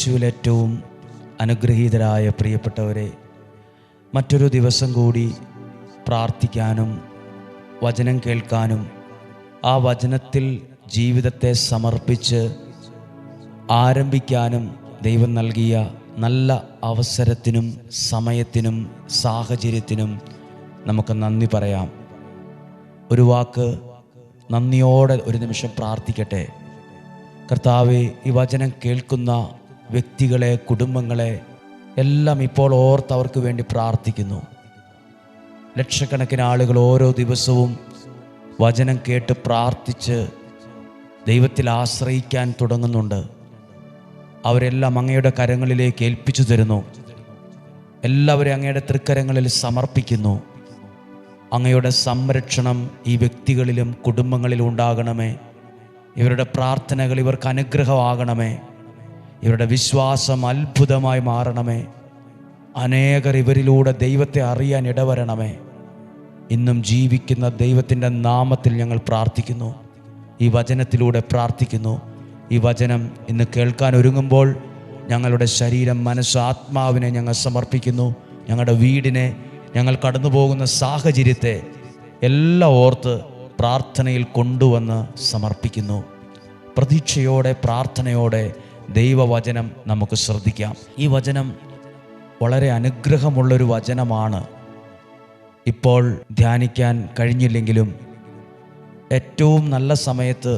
യേശുവിൽ ഏറ്റവും അനുഗ്രഹീതരായ പ്രിയപ്പെട്ടവരെ, മറ്റൊരു ദിവസം കൂടി പ്രാർത്ഥിക്കാനും വചനം കേൾക്കാനും ആ വചനത്തിൽ ജീവിതത്തെ സമർപ്പിച്ച് ആരംഭിക്കാനും ദൈവം നൽകിയ നല്ല അവസരത്തിനും സമയത്തിനും സാഹചര്യത്തിനും നമുക്ക് നന്ദി പറയാം. ഒരു വാക്ക് നന്ദിയോടെ ഒരു നിമിഷം പ്രാർത്ഥിക്കട്ടെ. കർത്താവേ, ഈ വചനം കേൾക്കുന്ന വ്യക്തികളെ, കുടുംബങ്ങളെ എല്ലാം ഇപ്പോൾ ഓർത്തവർക്ക് വേണ്ടി പ്രാർത്ഥിക്കുന്നു. ലക്ഷക്കണക്കിന് ആളുകൾ ഓരോ ദിവസവും വചനം കേട്ട് പ്രാർത്ഥിച്ച് ദൈവത്തിൽ ആശ്രയിക്കാൻ തുടങ്ങുന്നുണ്ട്. അവരെല്ലാം അങ്ങയുടെ കരങ്ങളിലേക്ക് ഏൽപ്പിച്ചു തരുന്നു. എല്ലാവരും അങ്ങയുടെ തൃക്കരങ്ങളിൽ സമർപ്പിക്കുന്നു. അങ്ങയുടെ സംരക്ഷണം ഈ വ്യക്തികളിലും കുടുംബങ്ങളിലും ഉണ്ടാകണമേ. ഇവരുടെ പ്രാർത്ഥനകൾ ഇവർക്ക് അനുഗ്രഹമാകണമേ. ഇവരുടെ വിശ്വാസം അത്ഭുതമായി മാറണമേ. അനേകർ ഇവരിലൂടെ ദൈവത്തെ അറിയാൻ ഇടവരണമേ. ഇന്നും ജീവിക്കുന്ന ദൈവത്തിൻ്റെ നാമത്തിൽ ഞങ്ങൾ പ്രാർത്ഥിക്കുന്നു. ഈ വചനത്തിലൂടെ പ്രാർത്ഥിക്കുന്നു. ഈ വചനം ഇന്ന് കേൾക്കാൻ ഒരുങ്ങുമ്പോൾ ഞങ്ങളുടെ ശരീരം, മനസ്സ്, ആത്മാവിനെ ഞങ്ങൾ സമർപ്പിക്കുന്നു. ഞങ്ങളുടെ വീടിനെ, ഞങ്ങൾ കടന്നു പോകുന്ന സാഹചര്യത്തെ എല്ലാം ഓർത്ത് പ്രാർത്ഥനയിൽ കൊണ്ടുവന്ന് സമർപ്പിക്കുന്നു. പ്രതീക്ഷയോടെ, പ്രാർത്ഥനയോടെ ദൈവവചനം നമുക്ക് ശ്രദ്ധിക്കാം. ഈ വചനം വളരെ അനുഗ്രഹമുള്ളൊരു വചനമാണ്. ഇപ്പോൾ ധ്യാനിക്കാൻ കഴിഞ്ഞില്ലെങ്കിലും ഏറ്റവും നല്ല സമയത്ത്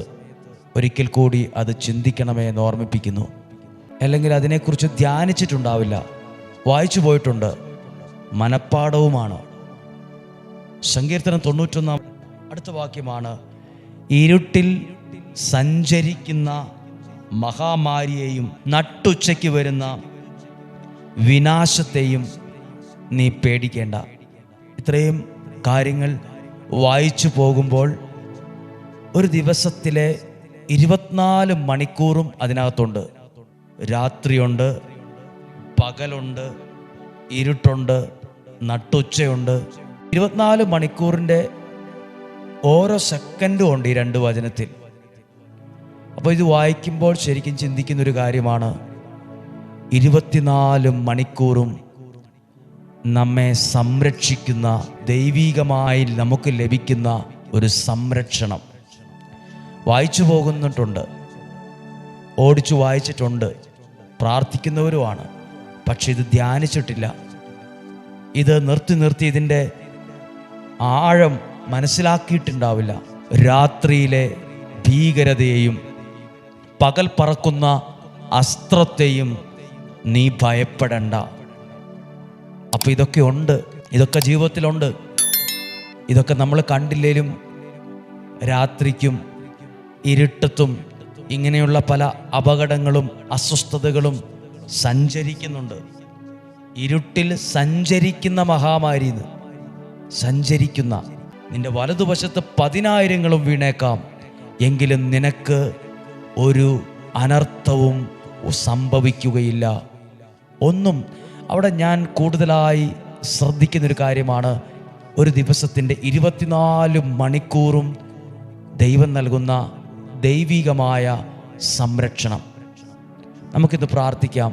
ഒരിക്കൽ കൂടി അത് ചിന്തിക്കണമേ എന്ന് ഓർമ്മിപ്പിക്കുന്നു. അല്ലെങ്കിൽ അതിനെക്കുറിച്ച് ധ്യാനിച്ചിട്ടുണ്ടാവില്ല, വായിച്ചു പോയിട്ടുണ്ട്, മനപ്പാഠവുമാണ്. സങ്കീർത്തനം 91 അടുത്ത വാക്യമാണ്: ഇരുട്ടിൽ സഞ്ചരിക്കുന്ന മഹാമാരിയെയും നട്ടുച്ചയ്ക്ക് വരുന്ന വിനാശത്തെയും നീ പേടിക്കേണ്ട. ഇത്രയും കാര്യങ്ങൾ വായിച്ചു പോകുമ്പോൾ ഒരു ദിവസത്തിലെ 24 മണിക്കൂറും അതിനകത്തുണ്ട്. രാത്രിയുണ്ട്, പകലുണ്ട്, ഇരുട്ടുണ്ട്, നട്ടുച്ചയുണ്ട്. 24 മണിക്കൂറിൻ്റെ ഓരോ സെക്കൻഡും ഉണ്ട് ഈ 2 വചനത്തിൽ. അപ്പോൾ ഇത് വായിക്കുമ്പോൾ ശരിക്കും ചിന്തിക്കുന്നൊരു കാര്യമാണ്, 24 മണിക്കൂറും നമ്മെ സംരക്ഷിക്കുന്ന, ദൈവികമായി നമുക്ക് ലഭിക്കുന്ന ഒരു സംരക്ഷണം. വായിച്ചു പോകുന്നിട്ടുണ്ട്, ഓടിച്ചു വായിച്ചിട്ടുണ്ട്, പ്രാർത്ഥിക്കുന്നവരുമാണ്. പക്ഷെ ഇത് ധ്യാനിച്ചിട്ടില്ല. ഇത് നിർത്തി ഇതിൻ്റെ ആഴം മനസ്സിലാക്കിയിട്ടുണ്ടാവില്ല. രാത്രിയിലെ ഭീകരതയെയും പകൽ പറക്കുന്ന അസ്ത്രത്തെയും നീ ഭയപ്പെടണ്ട. അപ്പോൾ ഇതൊക്കെ ഉണ്ട്, ഇതൊക്കെ ജീവിതത്തിലുണ്ട്. ഇതൊക്കെ നമ്മൾ കണ്ടില്ലേലും രാത്രിക്കും ഇരുട്ടത്തും ഇങ്ങനെയുള്ള പല അപകടങ്ങളും അസ്വസ്ഥതകളും സഞ്ചരിക്കുന്നുണ്ട്. ഇരുട്ടിൽ സഞ്ചരിക്കുന്ന മഹാമാരിന്ന് സഞ്ചരിക്കുന്ന, നിന്റെ വലതുവശത്ത് 10,000 വീണേക്കാം, എങ്കിലും നിനക്ക് ഒരു അനർത്ഥവും സംഭവിക്കുകയില്ല. ഒന്നും അവിടെ ഞാൻ കൂടുതലായി ശ്രദ്ധിക്കുന്നൊരു കാര്യമാണ്, ഒരു ദിവസത്തിൻ്റെ 24 മണിക്കൂറും ദൈവം നൽകുന്ന ദൈവികമായ സംരക്ഷണം. നമുക്കിന്ന് പ്രാർത്ഥിക്കാം.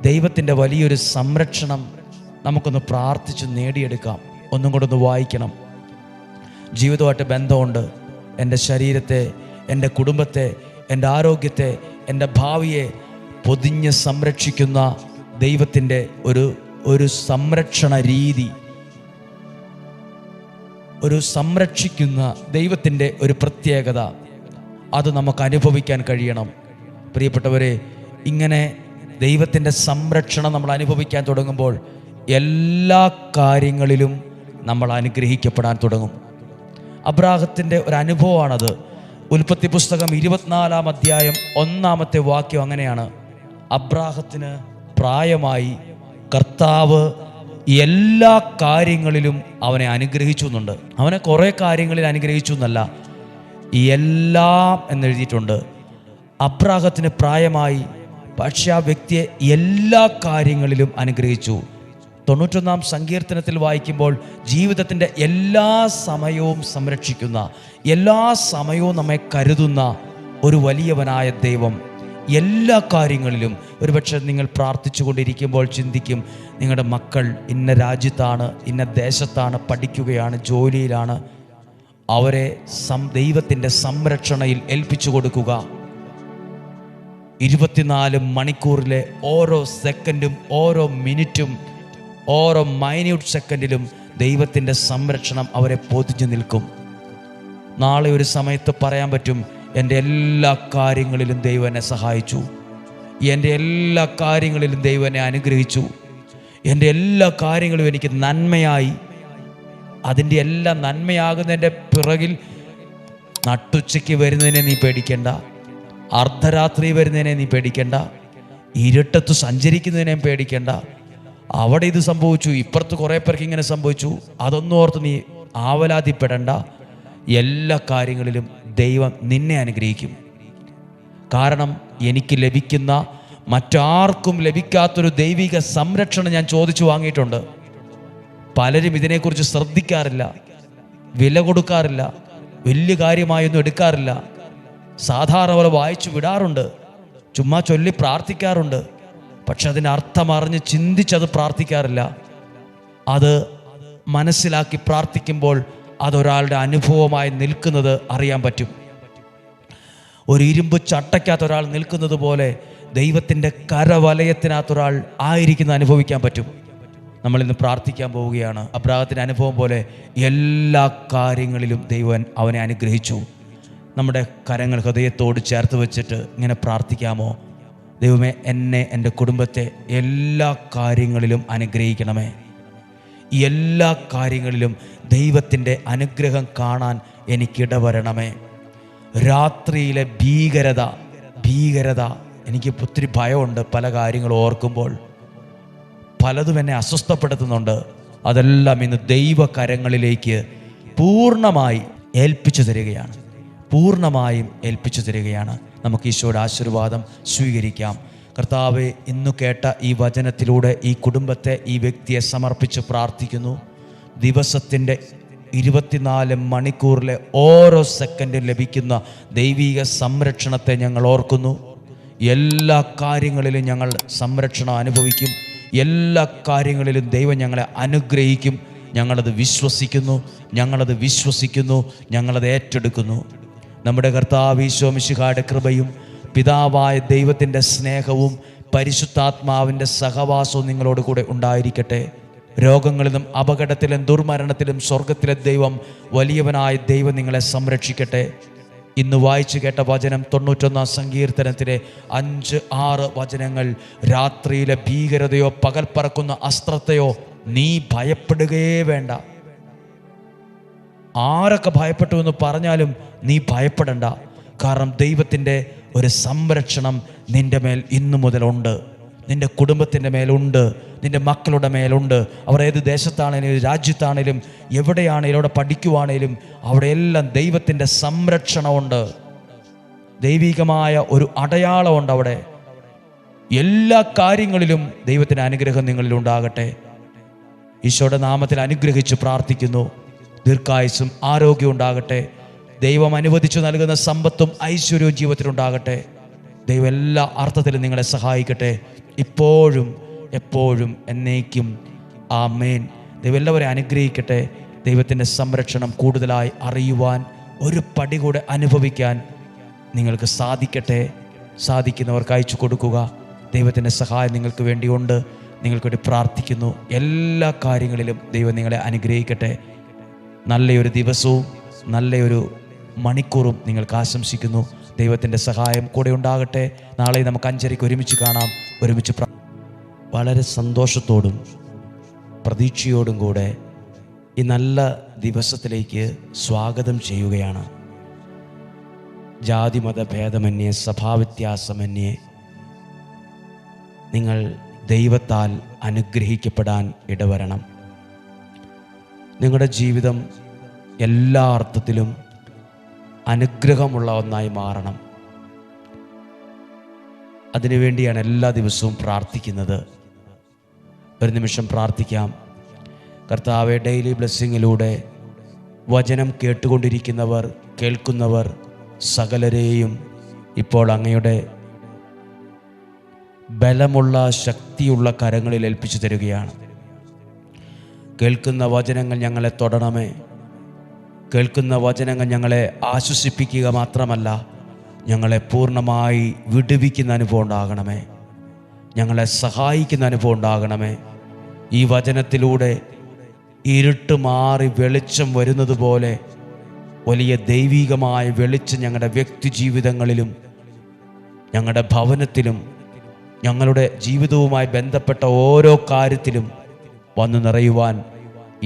ദൈവത്തിൻ്റെ വലിയൊരു സംരക്ഷണം നമുക്കൊന്ന് പ്രാർത്ഥിച്ച് നേടിയെടുക്കാം. ഒന്നും കൂടെ ഒന്ന് വായിക്കണം. ജീവിതമായിട്ട് ബന്ധമുണ്ട്. എൻ്റെ ശരീരത്തെ, എൻ്റെ കുടുംബത്തെ, എൻ്റെ ആരോഗ്യത്തെ, എൻ്റെ ഭാവിയെ പൊതിഞ്ഞ് സംരക്ഷിക്കുന്ന ദൈവത്തിൻ്റെ ഒരു സംരക്ഷണ രീതി, ഒരു സംരക്ഷിക്കുന്ന ദൈവത്തിൻ്റെ ഒരു പ്രത്യേകത, അത് നമുക്ക് അനുഭവിക്കാൻ കഴിയണം. പ്രിയപ്പെട്ടവരെ, ഇങ്ങനെ ദൈവത്തിൻ്റെ സംരക്ഷണം നമ്മൾ അനുഭവിക്കാൻ തുടങ്ങുമ്പോൾ എല്ലാ കാര്യങ്ങളിലും നമ്മൾ അനുഗ്രഹിക്കപ്പെടാൻ തുടങ്ങും. അബ്രാഹത്തിൻ്റെ ഒരു അനുഭവമാണത്. ഉൽപ്പത്തി പുസ്തകം 24-ാം അധ്യായം 1-ാമത്തെ വാക്യം അങ്ങനെയാണ്: അബ്രാഹത്തിന് പ്രായമായി, കർത്താവ് എല്ലാ കാര്യങ്ങളിലും അവനെ അനുഗ്രഹിച്ചു എന്നുണ്ട്. അവനെ കുറേ കാര്യങ്ങളിൽ അനുഗ്രഹിച്ചു എന്നല്ല, എല്ലാം എന്നെഴുതിയിട്ടുണ്ട്. അബ്രാഹത്തിന് പ്രായമായി, പക്ഷെ ആ വ്യക്തിയെ എല്ലാ കാര്യങ്ങളിലും അനുഗ്രഹിച്ചു. 91-ാം സങ്കീർത്തനത്തിൽ വായിക്കുമ്പോൾ ജീവിതത്തിൻ്റെ എല്ലാ സമയവും സംരക്ഷിക്കുന്ന, എല്ലാ സമയവും നമ്മെ കരുതുന്ന ഒരു വലിയവനായ ദൈവം എല്ലാ കാര്യങ്ങളിലും. ഒരുപക്ഷെ നിങ്ങൾ പ്രാർത്ഥിച്ചു കൊണ്ടിരിക്കുമ്പോൾ ചിന്തിക്കും, നിങ്ങളുടെ മക്കൾ ഇന്ന രാജ്യത്താണ്, ഇന്ന ദേശത്താണ്, പഠിക്കുകയാണ്, ജോലിയിലാണ്. അവരെ ദൈവത്തിൻ്റെ സംരക്ഷണയിൽ ഏൽപ്പിച്ചു കൊടുക്കുക. 24 മണിക്കൂറിലെ ഓരോ സെക്കൻഡും, ഓരോ മിനിറ്റും, ഓരോ മൈന്യൂട്ട് സെക്കൻഡിലും ദൈവത്തിൻ്റെ സംരക്ഷണം അവരെ പൊതിഞ്ഞു നിൽക്കും. നാളെ ഒരു സമയത്ത് പറയാൻ പറ്റും, എൻ്റെ എല്ലാ കാര്യങ്ങളിലും ദൈവം എന്നെ സഹായിച്ചു, എൻ്റെ എല്ലാ കാര്യങ്ങളിലും ദൈവം എന്നെ അനുഗ്രഹിച്ചു, എൻ്റെ എല്ലാ കാര്യങ്ങളും എനിക്ക് നന്മയായി. അതിൻ്റെ എല്ലാം നന്മയാകുന്നതിൻ്റെ പിറകിൽ നട്ടുച്ചയ്ക്ക് വരുന്നതിനെ നീ പേടിക്കേണ്ട, അർദ്ധരാത്രി വരുന്നതിനെ നീ പേടിക്കേണ്ട, ഇരുട്ടത്ത് സഞ്ചരിക്കുന്നതിനെ പേടിക്കേണ്ട. അവിടെ ഇത് സംഭവിച്ചു, ഇപ്പുറത്ത് കുറേ പേർക്ക് ഇങ്ങനെ സംഭവിച്ചു, അതൊന്നും ഓർത്ത് നീ ആവലാതിപ്പെടേണ്ട. എല്ലാ കാര്യങ്ങളിലും ദൈവം നിന്നെ അനുഗ്രഹിക്കും. കാരണം എനിക്ക് ലഭിക്കുന്ന മറ്റാർക്കും ലഭിക്കാത്തൊരു ദൈവിക സംരക്ഷണം ഞാൻ ചോദിച്ചു വാങ്ങിയിട്ടുണ്ട്. പലരും ഇതിനെക്കുറിച്ച് ശ്രദ്ധിക്കാറില്ല, വില കൊടുക്കാറില്ല, വലിയ കാര്യമായൊന്നും എടുക്കാറില്ല. സാധാരണ പോലെ വായിച്ചു വിടാറുണ്ട്, ചുമ്മാ ചൊല്ലി പ്രാർത്ഥിക്കാറുണ്ട്. പക്ഷെ അതിൻ്റെ അർത്ഥം അറിഞ്ഞ് ചിന്തിച്ചത് പ്രാർത്ഥിക്കാറില്ല. അത് മനസ്സിലാക്കി പ്രാർത്ഥിക്കുമ്പോൾ അതൊരാളുടെ അനുഭവമായി നിൽക്കുന്നത് അറിയാൻ പറ്റും. ഒരു ഇരുമ്പ് ചട്ടയ്ക്കകത്ത് ഒരാൾ നിൽക്കുന്നത് പോലെ ദൈവത്തിൻ്റെ കരവലയത്തിനകത്തൊരാൾ ആയിരിക്കുന്ന അനുഭവിക്കാൻ പറ്റും. നമ്മളിന്ന് പ്രാർത്ഥിക്കാൻ പോവുകയാണ്. അബ്രാഹത്തിൻ്റെ അനുഭവം പോലെ എല്ലാ കാര്യങ്ങളിലും ദൈവം അവനെ അനുഗ്രഹിച്ചു. നമ്മുടെ കരങ്ങൾ ഹൃദയത്തോട് ചേർത്ത് വെച്ചിട്ട് ഇങ്ങനെ പ്രാർത്ഥിക്കാമോ? ദൈവമേ, എന്നെ, എൻ്റെ കുടുംബത്തെ എല്ലാ കാര്യങ്ങളിലും അനുഗ്രഹിക്കണമേ. എല്ലാ കാര്യങ്ങളിലും ദൈവത്തിൻ്റെ അനുഗ്രഹം കാണാൻ എനിക്കിടവരണമേ. രാത്രിയിലെ ഭീകരത എനിക്ക് ഒത്തിരി ഭയമുണ്ട്. പല കാര്യങ്ങൾ ഓർക്കുമ്പോൾ പലതും എന്നെ അസ്വസ്ഥപ്പെടുത്തുന്നുണ്ട്. അതെല്ലാം ഇന്ന് ദൈവകരങ്ങളിലേക്ക് പൂർണ്ണമായി ഏൽപ്പിച്ചു തരികയാണ്. നമുക്ക് ഈശോയുടെ ആശീർവാദം സ്വീകരിക്കാം. കർത്താവെ, ഇന്നു കേട്ട ഈ വചനത്തിലൂടെ ഈ കുടുംബത്തെ, ഈ വ്യക്തിയെ സമർപ്പിച്ച് പ്രാർത്ഥിക്കുന്നു. ദിവസത്തിൻ്റെ 24 മണിക്കൂറിലെ ഓരോ സെക്കൻഡിൽ ലഭിക്കുന്ന ദൈവിക സംരക്ഷണത്തെ ഞങ്ങൾ ഓർക്കുന്നു. എല്ലാ കാര്യങ്ങളിലും ഞങ്ങൾ സംരക്ഷണം അനുഭവിക്കും. എല്ലാ കാര്യങ്ങളിലും ദൈവം ഞങ്ങളെ അനുഗ്രഹിക്കും. ഞങ്ങളത് വിശ്വസിക്കുന്നു, ഞങ്ങളത് ഏറ്റെടുക്കുന്നു. നമ്മുടെ കർത്താവ് ഈശോ മിശിഹായുടെ കൃപയും പിതാവായ ദൈവത്തിൻ്റെ സ്നേഹവും പരിശുദ്ധാത്മാവിൻ്റെ സഹവാസവും നിങ്ങളോട് കൂടെ ഉണ്ടായിരിക്കട്ടെ. രോഗങ്ങളിലും അപകടത്തിലും ദുർമരണത്തിലും സ്വർഗത്തിലെ ദൈവം, വലിയവനായ ദൈവം നിങ്ങളെ സംരക്ഷിക്കട്ടെ. ഇന്ന് വായിച്ചു കേട്ട വചനം 91 സങ്കീർത്തനത്തിലെ 5-6 വചനങ്ങൾ. രാത്രിയിലെ ഭീകരതയോ പകൽ പറക്കുന്ന അസ്ത്രത്തെയോ നീ ഭയപ്പെടുകയേ വേണ്ട. ആരൊക്കെ ഭയപ്പെട്ടു എന്ന് പറഞ്ഞാലും നീ ഭയപ്പെടണ്ട. കാരണം ദൈവത്തിൻ്റെ ഒരു സംരക്ഷണം നിൻ്റെ മേൽ ഇന്നു മുതലുണ്ട്, നിൻ്റെ കുടുംബത്തിൻ്റെ മേലുണ്ട്, നിൻ്റെ മക്കളുടെ മേലുണ്ട്. അവർ ഏത് ദേശത്താണേലും രാജ്യത്താണേലും എവിടെയാണേലും അവിടെ പഠിക്കുവാണേലും അവിടെയെല്ലാം ദൈവത്തിൻ്റെ സംരക്ഷണമുണ്ട്. ദൈവികമായ ഒരു അടയാളമുണ്ട് അവിടെ. എല്ലാ കാര്യങ്ങളിലും ദൈവത്തിൻ്റെ അനുഗ്രഹം നിങ്ങളിൽ ഉണ്ടാകട്ടെ. ഈശോയുടെ നാമത്തിൽ അനുഗ്രഹിച്ച് പ്രാർത്ഥിക്കുന്നു. ദീർഘായുസ്സും ആരോഗ്യവും ഉണ്ടാകട്ടെ. ദൈവം അനുവദിച്ചു നൽകുന്ന സമ്പത്തും ഐശ്വര്യവും ജീവിതത്തിലുണ്ടാകട്ടെ. ദൈവം എല്ലാ അർത്ഥത്തിലും നിങ്ങളെ സഹായിക്കട്ടെ, ഇപ്പോഴും എപ്പോഴും എന്നേക്കും. ആമേൻ. ദൈവം എല്ലാവരെയും അനുഗ്രഹിക്കട്ടെ. ദൈവത്തിൻ്റെ സംരക്ഷണം കൂടുതലായി അറിയുവാൻ, ഒരു പടി കൂടെ അനുഭവിക്കാൻ നിങ്ങൾക്ക് സാധിക്കട്ടെ. സാധിക്കുന്നവർക്ക് അയച്ചു കൊടുക്കുക. ദൈവത്തിൻ്റെ സഹായം നിങ്ങൾക്ക് വേണ്ടിയുണ്ട്. നിങ്ങൾക്ക് വേണ്ടി പ്രാർത്ഥിക്കുന്നു. എല്ലാ കാര്യങ്ങളിലും ദൈവം നിങ്ങളെ അനുഗ്രഹിക്കട്ടെ. നല്ലൊരു ദിവസവും നല്ലൊരു മണിക്കൂറും നിങ്ങൾക്ക് ആശംസിക്കുന്നു. ദൈവത്തിൻ്റെ സഹായം കൂടെ ഉണ്ടാകട്ടെ. നാളെ നമുക്ക് 5:30 ഒരുമിച്ച് കാണാം. ഒരുമിച്ച് വളരെ സന്തോഷത്തോടും പ്രതീക്ഷയോടും കൂടെ ഈ നല്ല ദിവസത്തിലേക്ക് സ്വാഗതം ചെയ്യുകയാണ്. ജാതിമത ഭേദമന്യേ, സഭാവ്യത്യാസമന്യേ നിങ്ങൾ ദൈവത്താൽ അനുഗ്രഹിക്കപ്പെടാൻ ഇടവരണം. നിങ്ങളുടെ ജീവിതം എല്ലാ അർത്ഥത്തിലും അനുഗ്രഹമുള്ള ഒന്നായി മാറണം. അതിനുവേണ്ടിയാണ് എല്ലാ ദിവസവും പ്രാർത്ഥിക്കുന്നത്. ഒരു നിമിഷം പ്രാർത്ഥിക്കാം. കർത്താവേ, ഡെയിലി ബ്ലെസ്സിങ്ങിലൂടെ വചനം കേട്ടുകൊണ്ടിരിക്കുന്നവർ, കേൾക്കുന്നവർ സകലരെയും ഇപ്പോൾ അങ്ങയുടെ ബലമുള്ള ശക്തിയുള്ള കരങ്ങളിൽ ഏൽപ്പിച്ചു തരികയാണ്. കേൾക്കുന്ന വചനങ്ങൾ ഞങ്ങളെ തൊടണമേ. കേൾക്കുന്ന വചനങ്ങൾ ഞങ്ങളെ ആശ്വസിപ്പിക്കുക മാത്രമല്ല, ഞങ്ങളെ പൂർണ്ണമായി വിടുവിക്കുന്ന അനുഭവം ഉണ്ടാകണമേ. ഞങ്ങളെ സഹായിക്കുന്ന അനുഭവം ഉണ്ടാകണമേ. ഈ വചനത്തിലൂടെ ഇരുട്ട് മാറി വെളിച്ചം വരുന്നത് പോലെ വലിയ ദൈവികമായ വെളിച്ചം ഞങ്ങളുടെ വ്യക്തി ജീവിതങ്ങളിലും ഞങ്ങളുടെ ഭവനത്തിലും ഞങ്ങളുടെ ജീവിതവുമായി ബന്ധപ്പെട്ട ഓരോ കാര്യത്തിലും വന്നു നിറയുവാൻ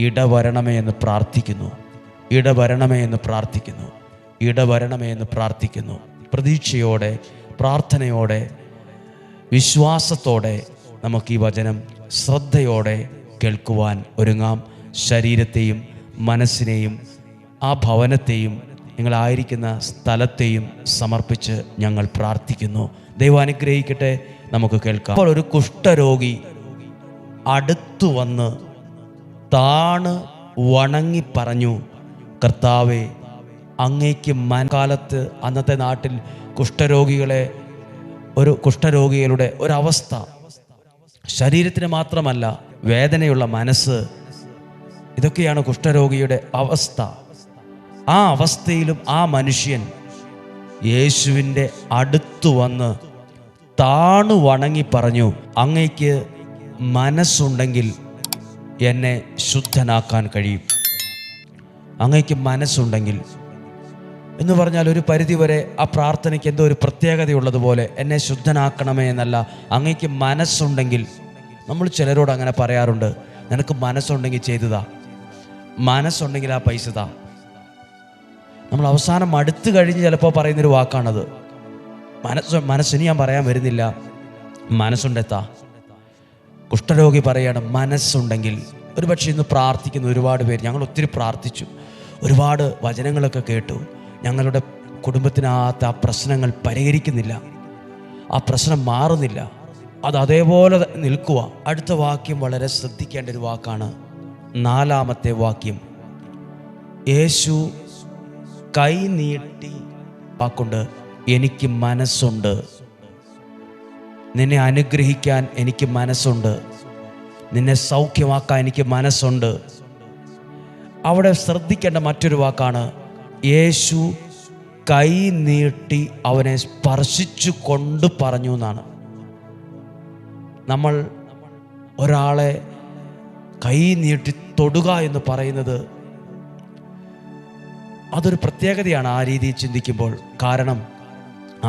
ഇടവരണമേ എന്ന് പ്രാർത്ഥിക്കുന്നു. ഇടവരണമേ എന്ന് പ്രാർത്ഥിക്കുന്നു. ഇടവരണമേ എന്ന് പ്രാർത്ഥിക്കുന്നു. പ്രതീക്ഷയോടെ, പ്രാർത്ഥനയോടെ, വിശ്വാസത്തോടെ നമുക്ക് ഈ വചനം ശ്രദ്ധയോടെ കേൾക്കുവാൻ ഒരുങ്ങാം. ശരീരത്തെയും മനസ്സിനെയും ആ ഭവനത്തെയും നിങ്ങളായിരിക്കുന്ന സ്ഥലത്തെയും സമർപ്പിച്ച് ഞങ്ങൾ പ്രാർത്ഥിക്കുന്നു. ദൈവം അനുഗ്രഹിക്കട്ടെ. നമുക്ക് കേൾക്കാം. അപ്പോൾ ഒരു കുഷ്ഠരോഗി അടുത്തു വന്ന് താണ് വണങ്ങി പറഞ്ഞു, കർത്താവേ, അങ്ങേക്ക് കാലത്ത് അന്നത്തെ നാട്ടിൽ കുഷ്ഠരോഗികളുടെ ഒരവസ്ഥ, ശരീരത്തിന് മാത്രമല്ല വേദനയുള്ള മനസ്സ്, ഇതൊക്കെയാണ് കുഷ്ഠരോഗിയുടെ അവസ്ഥ. ആ അവസ്ഥയിലും ആ മനുഷ്യൻ യേശുവിൻ്റെ അടുത്തു വന്ന് താണു വണങ്ങി പറഞ്ഞു, അങ്ങയ്ക്ക് മനസ്സുണ്ടെങ്കിൽ എന്നെ ശുദ്ധനാക്കാൻ കഴിയും. അങ്ങയ്ക്ക് മനസ്സുണ്ടെങ്കിൽ എന്ന് പറഞ്ഞാൽ ഒരു പരിധിവരെ ആ പ്രാർത്ഥനയ്ക്ക് എന്തോ ഒരു പ്രത്യേകതയുള്ളതുപോലെ, എന്നെ ശുദ്ധനാക്കണമേ എന്നല്ല, അങ്ങയ്ക്ക് മനസ്സുണ്ടെങ്കിൽ. നമ്മൾ ചിലരോട് അങ്ങനെ പറയാറുണ്ട്, നിനക്ക് മനസ്സുണ്ടെങ്കിൽ ചെയ്തതാ, മനസ്സുണ്ടെങ്കിൽ ആ പൈസ താ. നമ്മൾ അവസാനം അടുത്ത് കഴിഞ്ഞ് ചിലപ്പോൾ പറയുന്നൊരു വാക്കാണത്. മനസ്സിന് ഞാൻ പറയാൻ വരുന്നില്ല, മനസ്സുണ്ടെത്താ. കുഷ്ഠരോഗി പറയാണ് മനസ്സുണ്ടെങ്കിൽ. ഒരുപക്ഷെ ഇന്ന് പ്രാർത്ഥിക്കുന്ന ഒരുപാട് പേര്, ഞങ്ങൾ ഒത്തിരി പ്രാർത്ഥിച്ചു, ഒരുപാട് വചനങ്ങളൊക്കെ കേട്ടു, ഞങ്ങളുടെ കുടുംബത്തിനകത്ത് ആ പ്രശ്നങ്ങൾ പരിഹരിക്കുന്നില്ല, ആ പ്രശ്നം മാറുന്നില്ല, അത് അതേപോലെ നിൽക്കുക. അടുത്ത വാക്യം വളരെ ശ്രദ്ധിക്കേണ്ട ഒരു വാക്കാണ്. 4-ാമത്തെ വാക്യം, യേശു കൈ നീട്ടി വാക്കുണ്ട്, എനിക്ക് മനസ്സുണ്ട്, നിന്നെ അനുഗ്രഹിക്കാൻ എനിക്ക് മനസ്സുണ്ട്, നിന്നെ സൗഖ്യമാക്കാൻ എനിക്ക് മനസ്സുണ്ട്. അവിടെ ശ്രദ്ധിക്കേണ്ട മറ്റൊരു വാക്കാണ്, യേശു കൈ നീട്ടി അവനെ സ്പർശിച്ചു കൊണ്ട് പറഞ്ഞു എന്നാണ്. നമ്മൾ ഒരാളെ കൈ നീട്ടി തൊടുക എന്ന് പറയുന്നത് അതൊരു പ്രത്യേകതയാണ് ആ രീതിയിൽ ചിന്തിക്കുമ്പോൾ. കാരണം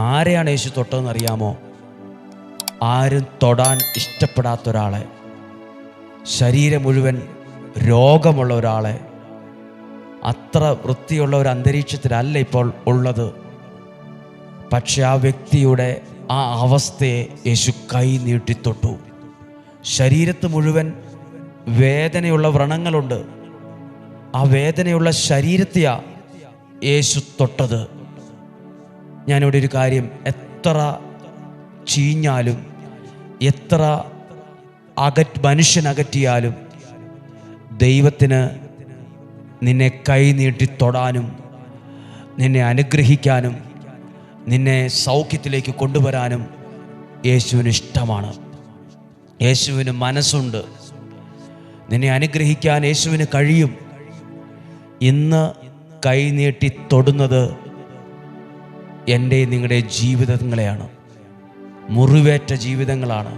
ആരെയാണ് യേശു തൊട്ടതെന്ന് അറിയാമോ? ആരും തൊടാൻ ഇഷ്ടപ്പെടാത്ത ഒരാളെ, ശരീരം മുഴുവൻ രോഗമുള്ള ഒരാളെ, അത്ര വൃത്തിയുള്ള ഒരു അന്തരീക്ഷത്തിലല്ല ഇപ്പോൾ ഉള്ളത്. പക്ഷെ ആ വ്യക്തിയുടെ ആ അവസ്ഥയെ യേശു കൈ നീട്ടി തൊട്ടു. ശരീരത്ത് മുഴുവൻ വേദനയുള്ള വ്രണങ്ങളുണ്ട്. ആ വേദനയുള്ള ശരീരത്തെയാ യേശു തൊട്ടത്. ഞാനിവിടെ ഒരു കാര്യം, എത്ര ചീഞ്ഞാലും എത്ര മനുഷ്യനകറ്റിയാലും ദൈവത്തിന് നിന്നെ കൈ നീട്ടി തൊടാനും നിന്നെ അനുഗ്രഹിക്കാനും നിന്നെ സൗഖ്യത്തിലേക്ക് കൊണ്ടുവരാനും യേശുവിന് ഇഷ്ടമാണ്. യേശുവിന് മനസ്സുണ്ട്. നിന്നെ അനുഗ്രഹിക്കാൻ യേശുവിന് കഴിയും. ഇന്ന് കൈ നീട്ടി തൊടുന്നത് എൻ്റെ നിങ്ങളുടെ ജീവിതങ്ങളെയാണ്. മുറിവേറ്റ ജീവിതങ്ങളാണ്.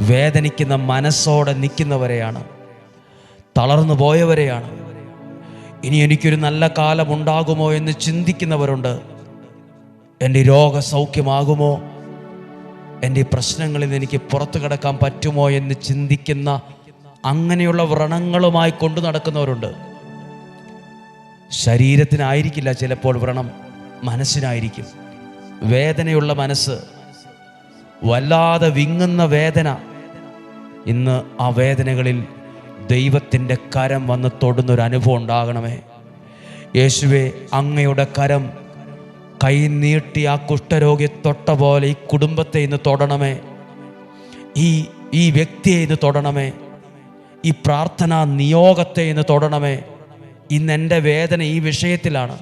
വേദനിക്കുന്ന മനസ്സോടെ നിൽക്കുന്നവരെയാണ്. തളർന്നു പോയവരെയാണ്. ഇനി എനിക്കൊരു നല്ല കാലം ഉണ്ടാകുമോ എന്ന് ചിന്തിക്കുന്നവരുണ്ട്. എൻ്റെ രോഗസൗഖ്യമാകുമോ, എൻ്റെ പ്രശ്നങ്ങളിൽ നിന്ന് എനിക്ക് പുറത്തു കിടക്കാൻ പറ്റുമോ എന്ന് ചിന്തിക്കുന്ന, അങ്ങനെയുള്ള വ്രണങ്ങളുമായി കൊണ്ടു നടക്കുന്നവരുണ്ട്. ശരീരത്തിനായിരിക്കില്ല ചിലപ്പോൾ വ്രണം, മനസ്സിനായിരിക്കും. വേദനയുള്ള മനസ്സ്, വല്ലാതെ വിങ്ങുന്ന വേദന. ഇന്ന് ആ വേദനകളിൽ ദൈവത്തിൻ്റെ കരം വന്ന് തൊടുന്നൊരു അനുഭവം ഉണ്ടാകണമേ. യേശുവേ, അങ്ങയുടെ കരം കൈ നീട്ടി ആ കുഷ്ഠരോഗിയെ തൊട്ട പോലെ ഈ കുടുംബത്തെ ഇന്ന് തൊടണമേ. ഈ വ്യക്തിയെ ഇന്ന് തൊടണമേ. ഈ പ്രാർത്ഥനാ നിയോഗത്തെ ഇന്ന് തൊടണമേ. ഇന്ന് എൻ്റെ വേദന ഈ വിഷയത്തിലാണ്.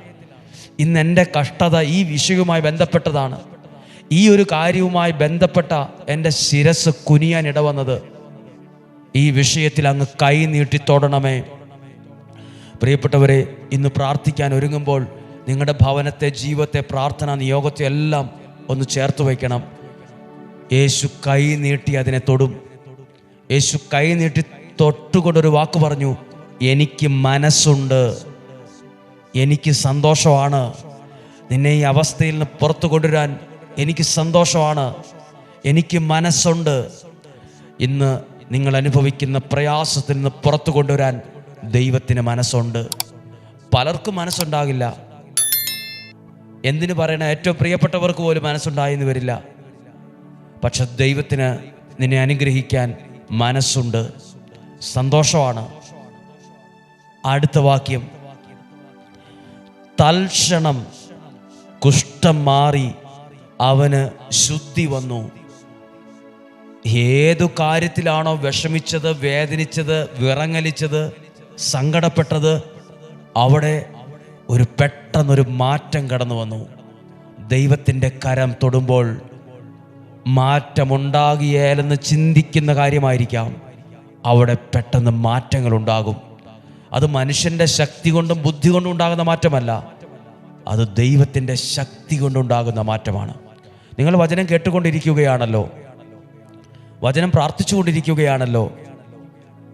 ഇന്ന് എൻ്റെ കഷ്ടത ഈ വിഷയവുമായി ബന്ധപ്പെട്ടതാണ്. ഈ ഒരു കാര്യവുമായി ബന്ധപ്പെട്ട എൻ്റെ ശിരസ് കുനിയാൻ ഇടവന്നത്. ഈ വിഷയത്തിൽ അങ്ങ് കൈ നീട്ടി തൊടണമേ. പ്രിയപ്പെട്ടവരെ, ഇന്ന് പ്രാർത്ഥിക്കാൻ ഒരുങ്ങുമ്പോൾ നിങ്ങളുടെ ഭവനത്തെ, ജീവിതത്തെ, പ്രാർത്ഥന നിയോഗത്തെ എല്ലാം ഒന്ന് ചേർത്ത് വയ്ക്കണം. യേശു കൈ നീട്ടി അതിനെ തൊടും. യേശു കൈ നീട്ടി തൊട്ടുകൊണ്ടൊരു വാക്ക് പറഞ്ഞു, എനിക്ക് മനസ്സുണ്ട്, എനിക്ക് സന്തോഷമാണ്. നിന്നെ ഈ അവസ്ഥയിൽ നിന്ന് പുറത്തു കൊണ്ടുവരാൻ എനിക്ക് സന്തോഷമാണ്, എനിക്ക് മനസ്സുണ്ട്. ഇന്ന് നിങ്ങൾ അനുഭവിക്കുന്ന പ്രയാസത്തിൽ നിന്ന് പുറത്തു കൊണ്ടുവരാൻ ദൈവത്തിന് മനസ്സുണ്ട്. പലർക്കും മനസ്സുണ്ടാകില്ല. എന്തിനു പറയണ, ഏറ്റവും പ്രിയപ്പെട്ടവർക്ക് പോലും മനസ്സുണ്ടായെന്ന് വരില്ല. പക്ഷെ ദൈവത്തിന് നിന്നെ അനുഗ്രഹിക്കാൻ മനസ്സുണ്ട്, സന്തോഷമാണ്. അടുത്ത വാക്യം, തൽക്ഷണം കുഷ്ഠം മാറി അവന് ശുദ്ധി വന്നു. ഏതു കാര്യത്തിലാണോ വിഷമിച്ചത്, വേദനിച്ചത്, വിറങ്ങലിച്ചത്, സങ്കടപ്പെട്ടത്, അവിടെ ഒരു പെട്ടെന്നൊരു മാറ്റം കടന്നു വന്നു. ദൈവത്തിൻ്റെ കരം തൊടുമ്പോൾ മാറ്റമുണ്ടാകിയാലെന്ന് ചിന്തിക്കുന്ന കാര്യമായിരിക്കാം, അവിടെ പെട്ടെന്ന് മാറ്റങ്ങളുണ്ടാകും. അത് മനുഷ്യൻ്റെ ശക്തി കൊണ്ടും ബുദ്ധി കൊണ്ടും ഉണ്ടാകുന്ന മാറ്റമല്ല, അത് ദൈവത്തിൻ്റെ ശക്തി കൊണ്ടുണ്ടാകുന്ന മാറ്റമാണ്. നിങ്ങൾ വചനം കേട്ടുകൊണ്ടിരിക്കുകയാണല്ലോ, വചനം പ്രാർത്ഥിച്ചുകൊണ്ടിരിക്കുകയാണല്ലോ.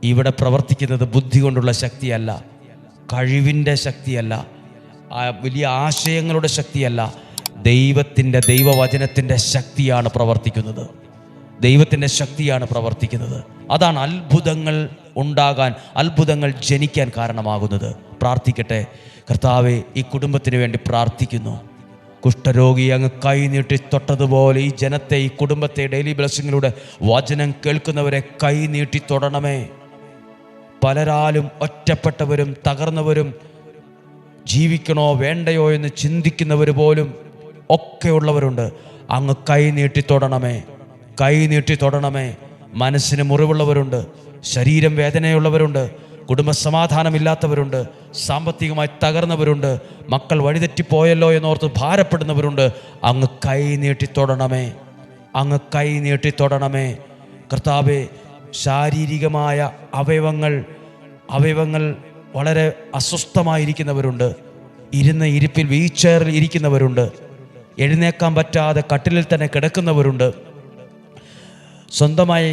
ഇവിടെ പ്രവർത്തിക്കുന്നത് ബുദ്ധി കൊണ്ടുള്ള ശക്തിയല്ല, കഴിവിൻ്റെ ശക്തിയല്ല, വലിയ ആശയങ്ങളുടെ ശക്തിയല്ല, ദൈവത്തിൻ്റെ, ദൈവവചനത്തിൻ്റെ ശക്തിയാണ് പ്രവർത്തിക്കുന്നത്. ദൈവത്തിൻ്റെ ശക്തിയാണ് പ്രവർത്തിക്കുന്നത്. അതാണ് അത്ഭുതങ്ങൾ ഉണ്ടാകാൻ, അത്ഭുതങ്ങൾ ജനിക്കാൻ കാരണമാകുന്നത്. പ്രാർത്ഥിക്കട്ടെ. കർത്താവേ, ഈ കുടുംബത്തിന് വേണ്ടി പ്രാർത്ഥിക്കുന്നു. കുഷ്ഠരോഗി അങ്ങ് കൈ നീട്ടി തൊട്ടതുപോലെ ഈ ജനത്തെ, ഈ കുടുംബത്തെ ഡെയിലി ബ്ലെസ്സിങ്ങിലൂടെ വചനം കേൾക്കുന്നവരെ കൈ നീട്ടി തൊടണമേ. പലരാലും ഒറ്റപ്പെട്ടവരും തകർന്നവരും, ജീവിക്കണോ വേണ്ടയോ എന്ന് ചിന്തിക്കുന്നവർ പോലും ഒക്കെയുള്ളവരുണ്ട്. അങ്ങ് കൈ നീട്ടി തൊടണമേ, കൈ നീട്ടി തൊടണമേ. മനസ്സിന് മുറിവുള്ളവരുണ്ട്, ശരീരം വേദനയുള്ളവരുണ്ട്, കുടുംബസമാധാനമില്ലാത്തവരുണ്ട്, സാമ്പത്തികമായി തകർന്നവരുണ്ട്, മക്കൾ വഴിതെറ്റിപ്പോയല്ലോ എന്നോർത്ത് ഭാരപ്പെടുന്നവരുണ്ട്. അങ്ങ് കൈ നീട്ടി തൊടണമേ, അങ്ങ് കൈ നീട്ടി തൊടണമേ. കർത്താവേ, ശാരീരികമായ അവയവങ്ങൾ വളരെ അസ്വസ്ഥമായിരിക്കുന്നവരുണ്ട്, ഇരുന്ന ഇരിപ്പിൽ വീൽചെയറിൽ ഇരിക്കുന്നവരുണ്ട്, എഴുന്നേക്കാൻ പറ്റാതെ കട്ടിലിൽ തന്നെ കിടക്കുന്നവരുണ്ട്, സ്വന്തമായി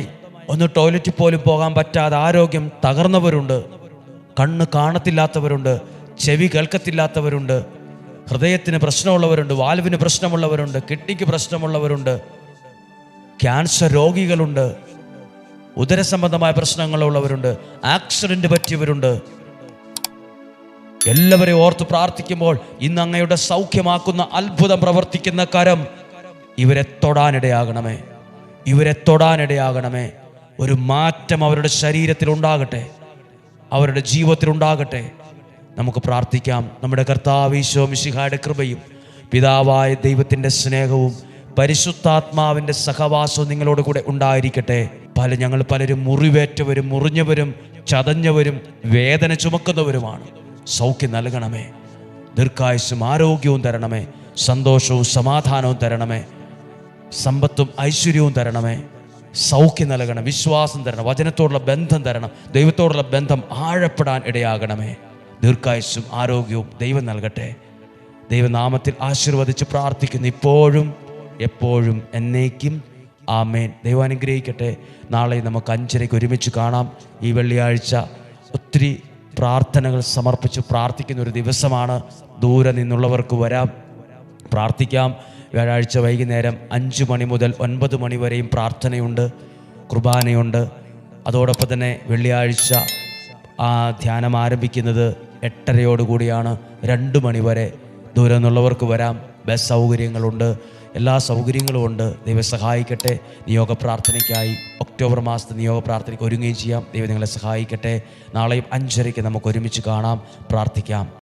ഒന്ന് ടോയ്ലറ്റിൽ പോലും പോകാൻ പറ്റാതെ ആരോഗ്യം തകർന്നവരുണ്ട്, കണ്ണ് കാണത്തില്ലാത്തവരുണ്ട്, ചെവി കേൾക്കത്തില്ലാത്തവരുണ്ട്, ഹൃദയത്തിന് പ്രശ്നമുള്ളവരുണ്ട്, വാൽവിന് പ്രശ്നമുള്ളവരുണ്ട്, കിഡ്നിക്ക് പ്രശ്നമുള്ളവരുണ്ട്, ക്യാൻസർ രോഗികളുണ്ട്, ഉദരസംബന്ധമായ പ്രശ്നങ്ങളുള്ളവരുണ്ട്, ആക്സിഡന്റ് പറ്റിയവരുണ്ട്. എല്ലാവരെയും ഓർത്ത് പ്രാർത്ഥിക്കുമ്പോൾ ഇന്ന് അങ്ങയുടെ സൗഖ്യമാക്കുന്ന അത്ഭുതം പ്രവർത്തിക്കുന്ന കരം ഇവരെ തൊടാനിടയാകണമേ, ഇവരെ തൊടാനിടയാകണമേ. ഒരു മാറ്റം അവരുടെ ശരീരത്തിൽ ഉണ്ടാകട്ടെ, അവരുടെ ജീവിതത്തിൽ ഉണ്ടാകട്ടെ. നമുക്ക് പ്രാർത്ഥിക്കാം. നമ്മുടെ കർത്താവ് ഈശോ മിശിഹായുടെ കൃപയും പിതാവായ ദൈവത്തിൻ്റെ സ്നേഹവും പരിശുദ്ധാത്മാവിൻ്റെ സഹവാസവും നിങ്ങളോട് കൂടെ ഉണ്ടായിരിക്കട്ടെ. ഞങ്ങൾ പലരും മുറിവേറ്റവരും, മുറിഞ്ഞവരും, ചതഞ്ഞവരും, വേദന ചുമക്കുന്നവരുമാണ്. സൗഖ്യം നൽകണമേ, ദീർഘായുസ്സും ആരോഗ്യവും തരണമേ, സന്തോഷവും സമാധാനവും തരണമേ, സമ്പത്തും ഐശ്വര്യവും തരണമേ, സൗഖ്യം നൽകണം, വിശ്വാസം തരണം, വചനത്തോടുള്ള ബന്ധം തരണം, ദൈവത്തോടുള്ള ബന്ധം ആഴപ്പെടാൻ ഇടയാകണമേ. ദീർഘായുസ്സും ആരോഗ്യവും ദൈവം നൽകട്ടെ. ദൈവനാമത്തിൽ ആശീർവദിച്ച് പ്രാർത്ഥിക്കുന്നു, ഇപ്പോഴും എപ്പോഴും എന്നേക്കും. ആമേൻ. ദൈവം അനുഗ്രഹിക്കട്ടെ. നാളെ നമുക്ക് 5:30 ഒരുമിച്ച് കാണാം. ഈ വെള്ളിയാഴ്ച ഒത്തിരി പ്രാർത്ഥനകൾ സമർപ്പിച്ച് പ്രാർത്ഥിക്കുന്ന ഒരു ദിവസമാണ്. ദൂരെ നിന്നുള്ളവർക്ക് വരാം, പ്രാർത്ഥിക്കാം. വ്യാഴാഴ്ച വൈകുന്നേരം 5 മണി മുതൽ 9 മണി വരെയും പ്രാർത്ഥനയുണ്ട്, കുർബാനയുണ്ട്. അതോടൊപ്പം തന്നെ വെള്ളിയാഴ്ച ധ്യാനം ആരംഭിക്കുന്നത് 8:30 2 മണി വരെ. ദൂരെ നിന്നുള്ളവർക്ക് വരാം. ബസ് സൗകര്യങ്ങളുണ്ട്, എല്ലാ സൗകര്യങ്ങളും ഉണ്ട്. ദൈവം സഹായിക്കട്ടെ. നിയോഗ പ്രാർത്ഥനയ്ക്കായി ഒക്ടോബർ മാസത്തെ നിയോഗ പ്രാർത്ഥനയ്ക്ക് ഒരുങ്ങുകയും ചെയ്യാം. ദൈവം നിങ്ങളെ സഹായിക്കട്ടെ. നാളെയും 5:30 നമുക്ക് ഒരുമിച്ച് കാണാം, പ്രാർത്ഥിക്കാം.